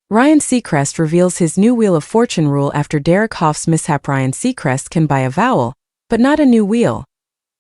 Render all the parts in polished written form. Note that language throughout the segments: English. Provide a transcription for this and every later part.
Ryan Seacrest reveals his new Wheel of Fortune rule after Derek Hough's mishap. Ryan Seacrest can buy a vowel, but not a new wheel.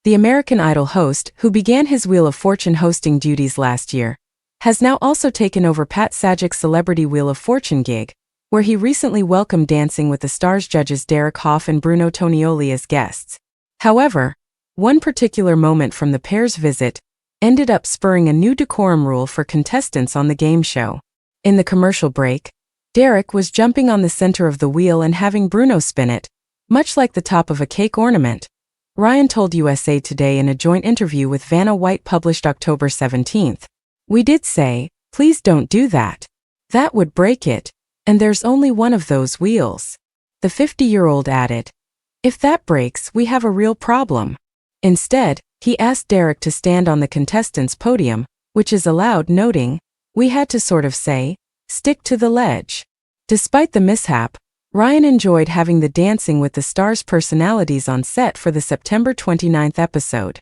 The American Idol host, who began his Wheel of Fortune hosting duties last year, has now also taken over Pat Sajak's Celebrity Wheel of Fortune gig, where he recently welcomed Dancing with the Stars judges Derek Hough and Bruno Tonioli as guests. However, one particular moment from the pair's visit ended up spurring a new decorum rule for contestants on the game show. In the commercial break, Derek was jumping on the center of the wheel and having Bruno spin it, much like the top of a cake ornament. Ryan told USA Today in a joint interview with Vanna White published October 17. "We did say, please don't do that. That would break it, and there's only one of those wheels." The 50-year-old added, "If that breaks, we have a real problem." Instead, he asked Derek to stand on the contestants' podium, which is allowed, noting, "We had to sort of say, stick to the ledge." Despite the mishap, Ryan enjoyed having the Dancing with the Stars personalities on set for the September 29 episode.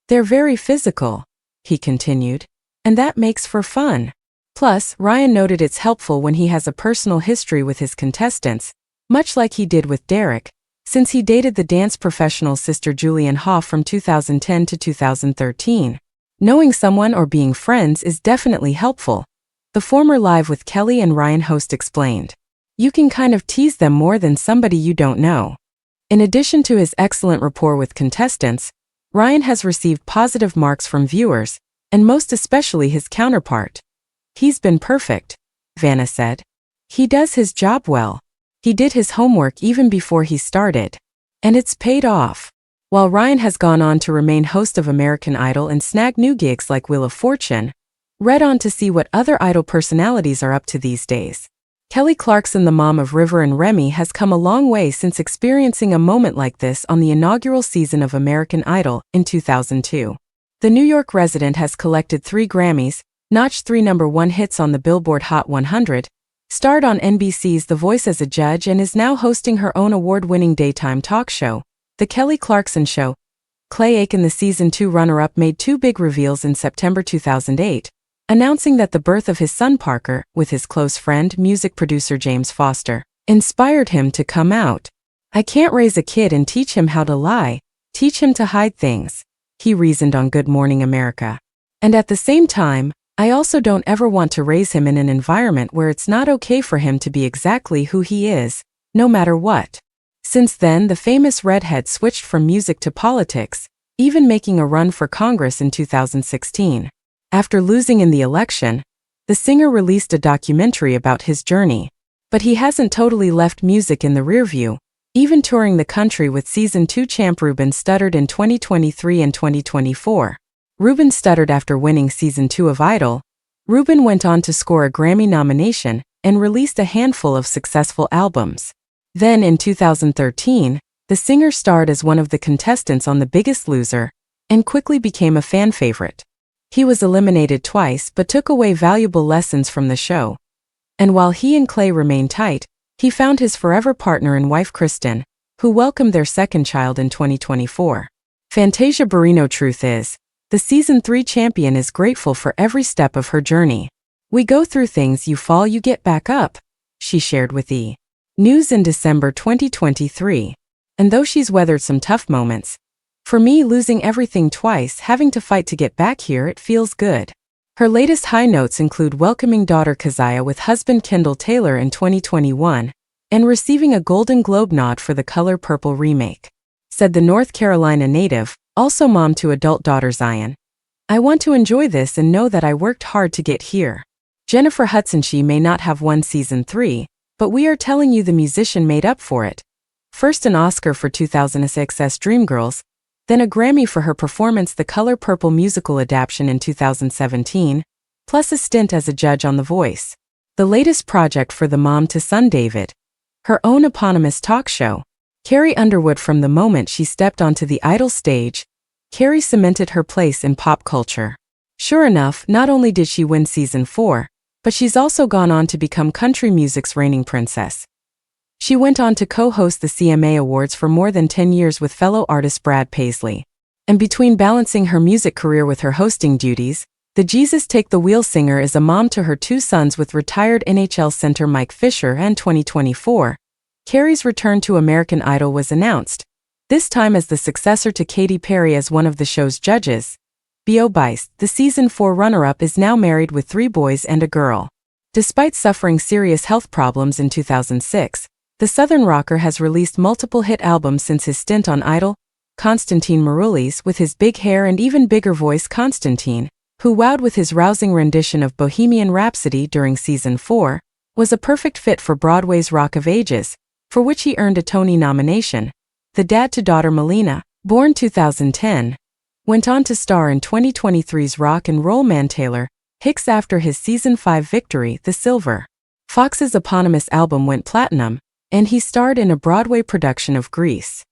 "They're very physical," he continued, "and that makes for fun." Plus, Ryan noted it's helpful when he has a personal history with his contestants, much like he did with Derek, since he dated the dance professional's sister Julianne Hough from 2010 to 2013. Knowing someone or being friends is definitely helpful, the former Live with Kelly and Ryan host explained. You can kind of tease them more than somebody you don't know. In addition to his excellent rapport with contestants, Ryan has received positive marks from viewers, and most especially his counterpart. "He's been perfect," Vanna said. "He does his job well. He did his homework even before he started. And it's paid off." While Ryan has gone on to remain host of American Idol and snag new gigs like Wheel of Fortune, read on to see what other Idol personalities are up to these days. Kelly Clarkson, the mom of River and Remy, has come a long way since experiencing a moment like this on the inaugural season of American Idol in 2002. The New York resident has collected 3 Grammys, notched 3 #1 hits on the Billboard Hot 100, starred on NBC's The Voice as a judge, and is now hosting her own award-winning daytime talk show, The Kelly Clarkson Show. Clay Aiken, the Season 2 runner-up, made 2 big reveals in September 2008, announcing that the birth of his son Parker, with his close friend, music producer James Foster, inspired him to come out. "I can't raise a kid and teach him how to lie, teach him to hide things," he reasoned on Good Morning America. "And at the same time, I also don't ever want to raise him in an environment where it's not okay for him to be exactly who he is, no matter what." Since then, the famous redhead switched from music to politics, even making a run for Congress in 2016. After losing in the election, the singer released a documentary about his journey. But he hasn't totally left music in the rearview, even touring the country with Season 2 champ Ruben Studdard in 2023 and 2024. Ruben stuttered after winning Season 2 of Idol. Ruben went on to score a Grammy nomination and released a handful of successful albums. Then in 2013, the singer starred as one of the contestants on The Biggest Loser and quickly became a fan favorite. He was eliminated twice but took away valuable lessons from the show. And while he and Clay remained tight, he found his forever partner and wife Kristen, who welcomed their second child in 2024. Fantasia Barrino: "Truth is, the Season 3 champion is grateful for every step of her journey. We go through things, you fall, you get back up," she shared with E! News in December 2023. "And though she's weathered some tough moments, for me, losing everything twice, having to fight to get back here, it feels good." Her latest high notes include welcoming daughter Keziah with husband Kendall Taylor in 2021 and receiving a Golden Globe nod for The Color Purple remake. Said the North Carolina native, also mom to adult daughter Zion, "I want to enjoy this and know that I worked hard to get here." Jennifer Hudson: "She may not have won Season 3, but we are telling you the musician made up for it. First an Oscar for 2006's Dreamgirls, then a Grammy for her performance The Color Purple musical adaptation in 2017, plus a stint as a judge on The Voice. The latest project for the mom to son David, her own eponymous talk show. Carrie Underwood: "From the moment she stepped onto the Idol stage, Carrie cemented her place in pop culture. Sure enough, not only did she win Season 4, but she's also gone on to become country music's reigning princess. She went on to co-host the CMA Awards for more than 10 years with fellow artist Brad Paisley. And between balancing her music career with her hosting duties, The Jesus Take the Wheel singer is a mom to her 2 sons with retired NHL center Mike Fisher, and 2024, Carrie's return to American Idol was announced, this time as the successor to Katy Perry as one of the show's judges. behindthescenes, the season 4 runner-up, is now married with 3 boys and a girl. Despite suffering serious health problems in 2006, the Southern rocker has released multiple hit albums since his stint on Idol. Constantine Maroulis, with his big hair and even bigger voice, Constantine, who wowed with his rousing rendition of Bohemian Rhapsody during season 4, was a perfect fit for Broadway's Rock of Ages, for which he earned a Tony nomination. The dad-to-daughter Melina, born 2010, went on to star in 2023's rock and roll man Taylor Hicks after his season 5 victory, The Silver Fox's eponymous album went platinum, and he starred in a Broadway production of Grease.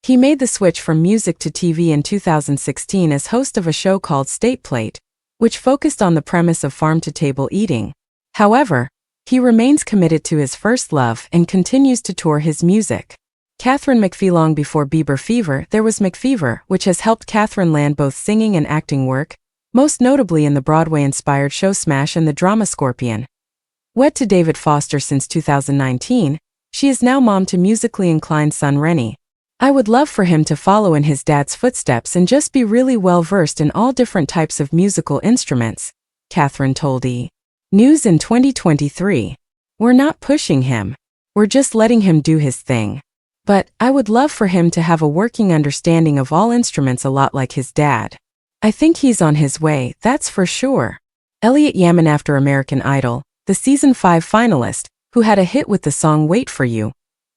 He made the switch from music to TV in 2016 as host of a show called State Plate, which focused on the premise of farm-to-table eating. However, he remains committed to his first love and continues to tour his music. Catherine McPhee. Long before Bieber Fever, there was McFever, which has helped Catherine land both singing and acting work, most notably in the Broadway-inspired show Smash and the drama Scorpion. Wed to David Foster since 2019, she is now mom to musically inclined son Rennie. I would love for him to follow in his dad's footsteps and just be really well versed in all different types of musical instruments, Catherine told E! News in 2023. We're not pushing him. We're just letting him do his thing. But I would love for him to have a working understanding of all instruments, a lot like his dad. I think he's on his way, that's for sure. Elliot Yamin. After American Idol, the season 5 finalist, who had a hit with the song Wait For You,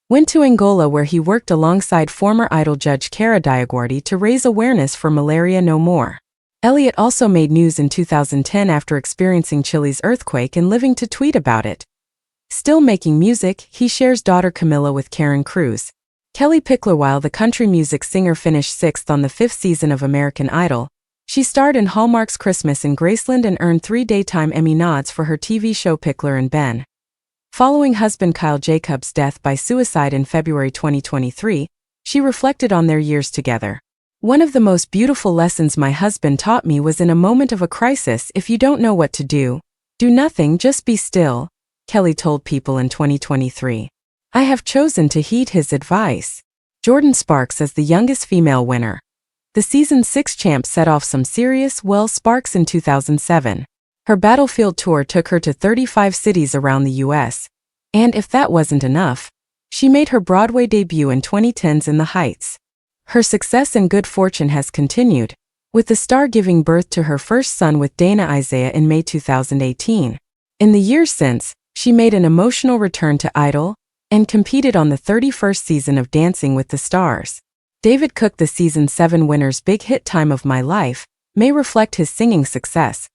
went to Angola where he worked alongside former Idol judge Cara Diaguardi to raise awareness for Malaria No More. Elliot also made news in 2010 after experiencing Chile's earthquake and living to tweet about it. Still making music, he shares daughter Camilla with Karen Cruz. Kelly Pickler. While the country music singer finished 6th on the 5th season of American Idol, she starred in Hallmark's Christmas in Graceland and earned 3 Daytime Emmy nods for her TV show Pickler and Ben. Following husband Kyle Jacobs' death by suicide in February 2023, she reflected on their years together. One of the most beautiful lessons my husband taught me was in a moment of a crisis, if you don't know what to do nothing, just be still, Kelly told People in 2023. I have chosen to heed his advice. Jordan Sparks as the youngest female winner. The season 6 champ set off some serious, Sparks in 2007. Her Battlefield tour took her to 35 cities around the U.S., and if that wasn't enough, she made her Broadway debut in 2010's In the Heights. Her success and good fortune has continued, with the star giving birth to her first son with Dana Isaiah in May 2018. In the years since, she made an emotional return to Idol and competed on the 31st season of Dancing with the Stars. David Cook. The season 7 winner's big hit Time of My Life may reflect his singing success,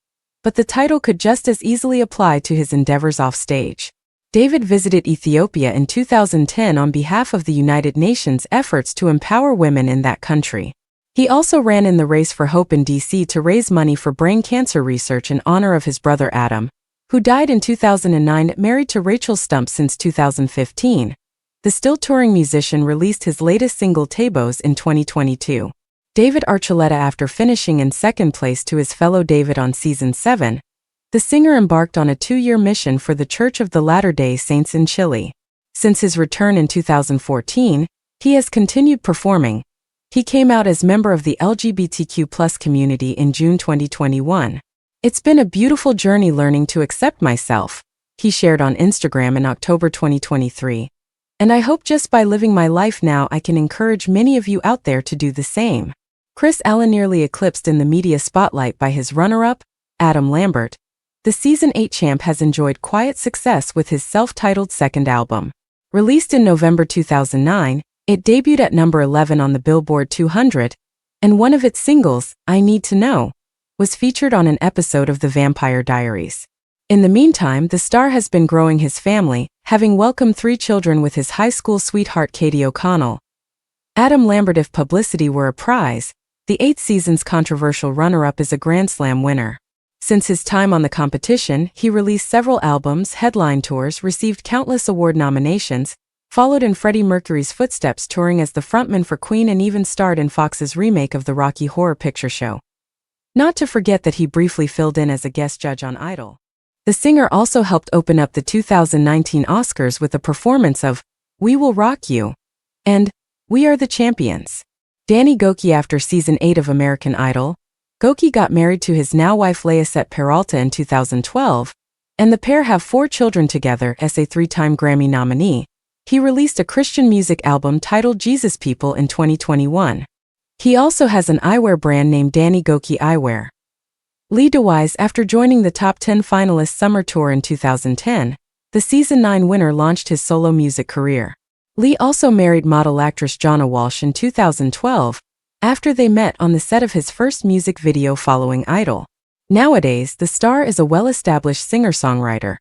but the title could just as easily apply to his endeavors offstage. David visited Ethiopia in 2010 on behalf of the United Nations efforts to empower women in that country. He also ran in the Race for Hope in D.C. to raise money for brain cancer research in honor of his brother Adam, who died in 2009. Married to Rachel Stump since 2015, the still touring musician released his latest single Tabos in 2022. David Archuleta. After finishing in 2nd place to his fellow David on season 7, the singer embarked on a 2-year mission for the Church of the Latter-day Saints in Chile. Since his return in 2014, he has continued performing. He came out as member of the LGBTQ+ community in June 2021. It's been a beautiful journey learning to accept myself, he shared on Instagram in October 2023. And I hope just by living my life now I can encourage many of you out there to do the same. Chris Allen. Nearly eclipsed in the media spotlight by his runner-up, Adam Lambert, the season 8 champ has enjoyed quiet success with his self-titled 2nd album. Released in November 2009, it debuted at number 11 on the Billboard 200, and one of its singles, I Need to Know, was featured on an episode of The Vampire Diaries. In the meantime, the star has been growing his family, having welcomed 3 children with his high school sweetheart Katie O'Connell. Adam Lambert. If publicity were a prize, the 8th season's controversial runner-up is a Grand Slam winner. Since his time on the competition, he released several albums, headline tours, received countless award nominations, followed in Freddie Mercury's footsteps touring as the frontman for Queen, and even starred in Fox's remake of the Rocky Horror Picture Show. Not to forget that he briefly filled in as a guest judge on Idol. The singer also helped open up the 2019 Oscars with a performance of We Will Rock You and We Are the Champions. Danny Gokey. After season 8 of American Idol, Gokey got married to his now wife Leisette Peralta in 2012, and the pair have 4 children together. As a 3-time Grammy nominee, he released a Christian music album titled Jesus People in 2021. He also has an eyewear brand named Danny Gokey Eyewear. Lee DeWyze. After joining the top 10 finalists summer tour in 2010, the season 9 winner launched his solo music career. Lee also married model actress Jana Walsh in 2012, after they met on the set of his first music video following Idol. Nowadays, the star is a well-established singer-songwriter,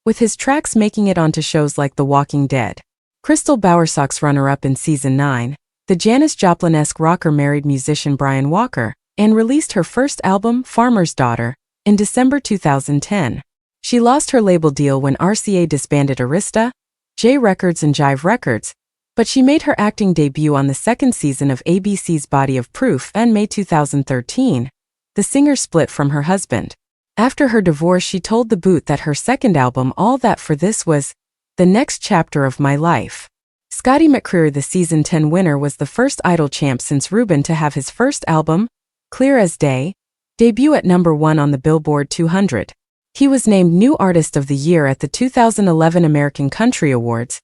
with his tracks making it onto shows like The Walking Dead. Crystal Bowersock's runner-up in season 9, the Janis Joplin-esque rocker married musician Brian Walker, and released her first album, Farmer's Daughter, in December 2010. She lost her label deal when RCA disbanded Arista, J Records and Jive Records, but she made her acting debut on the second season of ABC's Body of Proof in May 2013. The singer split from her husband. After her divorce, she told The Boot that her second album, All That For This, was the next chapter of my life. Scotty McCreery, the season 10 winner, was the first Idol champ since Reuben to have his first album, Clear as Day, debut at number 1 on the Billboard 200. He was named New Artist of the Year at the 2011 American Country Awards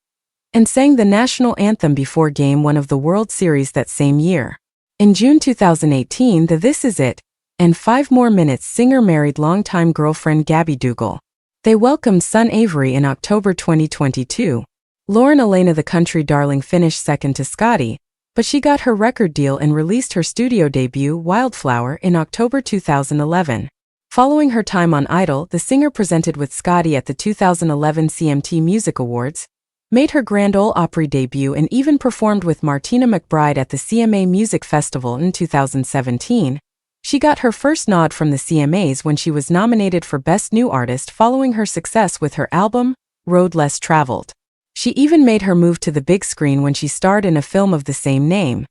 and sang the national anthem before Game 1 of the World Series that same year. In June 2018, the This Is It and 5 More Minutes singer married longtime girlfriend Gabby Dougal. They welcomed son Avery in October 2022. Lauren Elena, the country darling, finished second to Scotty, but she got her record deal and released her studio debut, Wildflower, in October 2011. Following her time on Idol, the singer presented with Scotty at the 2011 CMT Music Awards, made her Grand Ole Opry debut, and even performed with Martina McBride at the CMA Music Festival in 2017. She got her first nod from the CMAs when she was nominated for Best New Artist following her success with her album, Road Less Traveled. She even made her move to the big screen when she starred in a film of the same name.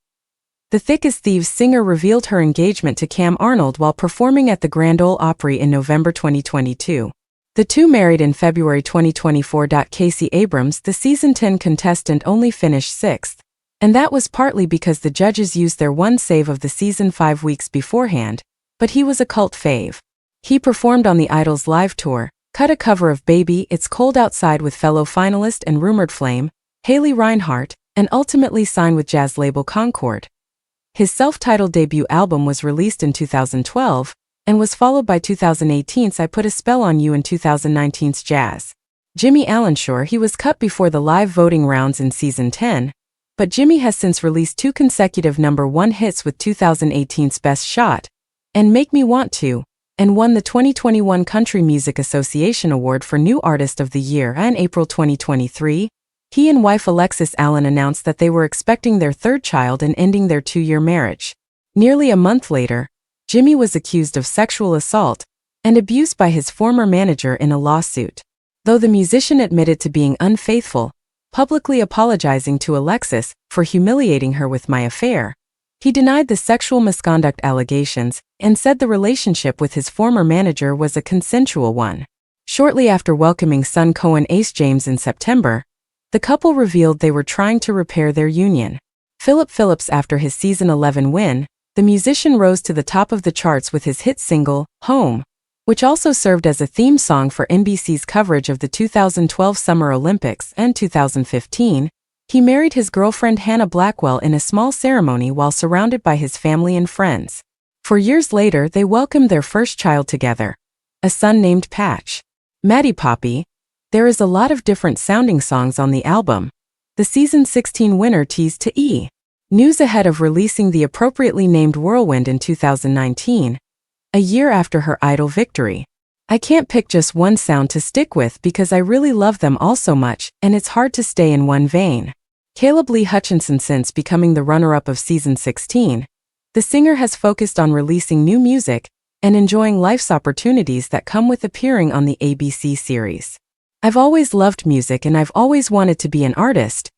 The Thick as Thieves singer revealed her engagement to Cam Arnold while performing at the Grand Ole Opry in November 2022. The two married in February 2024. Casey Abrams, the season 10 contestant, only finished 6th, and that was partly because the judges used their one save of the season 5 weeks beforehand, but he was a cult fave. He performed on the Idol's live tour, cut a cover of Baby It's Cold Outside with fellow finalist and rumored flame, Haley Reinhart, and ultimately signed with jazz label Concord. His self-titled debut album was released in 2012, and was followed by 2018's I Put a Spell on You and 2019's Jazz. Jimmy Allenshore, he was cut before the live voting rounds in season 10, but Jimmy has since released 2 consecutive #1 hits with 2018's Best Shot and Make Me Want To, and won the 2021 Country Music Association Award for New Artist of the Year. In April 2023, he and wife Alexis Allen announced that they were expecting their 3rd child and ending their 2-year marriage. Nearly a month later, Jimmy was accused of sexual assault and abuse by his former manager in a lawsuit. Though the musician admitted to being unfaithful, publicly apologizing to Alexis for humiliating her with my affair, he denied the sexual misconduct allegations and said the relationship with his former manager was a consensual one. Shortly after welcoming son Cohen Ace James in September, the couple revealed they were trying to repair their union. Philip Phillips. After his season 11 win, the musician rose to the top of the charts with his hit single, Home, which also served as a theme song for NBC's coverage of the 2012 Summer Olympics. In 2015, he married his girlfriend Hannah Blackwell in a small ceremony while surrounded by his family and friends. 4 years later, they welcomed their first child together, a son named Patch. Maddie Poppy. There is a lot of different sounding songs on the album. The season 16 winner teased to E! News ahead of releasing the appropriately named Whirlwind in 2019, a year after her Idol victory. I can't pick just one sound to stick with because I really love them all so much, and it's hard to stay in one vein. Caleb Lee Hutchinson. Since becoming the runner-up of season 16, the singer has focused on releasing new music and enjoying life's opportunities that come with appearing on the ABC series. I've always loved music and I've always wanted to be an artist,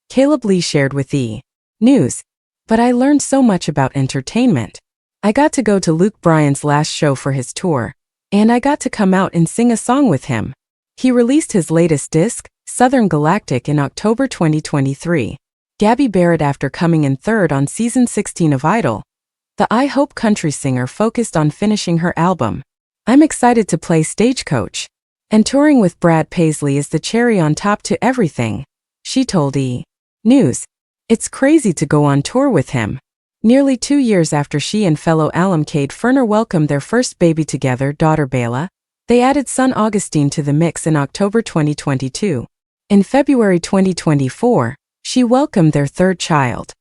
Caleb Lee shared with E! News. But I learned so much about entertainment. I got to go to Luke Bryan's last show for his tour, and I got to come out and sing a song with him. He released his latest disc, Southern Galactic, in October 2023. Gabby Barrett, after coming in third on season 16 of Idol, the I Hope country singer focused on finishing her album. I'm excited to play Stagecoach. And touring with Brad Paisley is the cherry on top to everything, she told E! News. It's crazy to go on tour with him. Nearly 2 years after she and fellow alum Cade Ferner welcomed their first baby together, daughter Bela, they added son Augustine to the mix in October 2022. In February 2024, she welcomed their third child.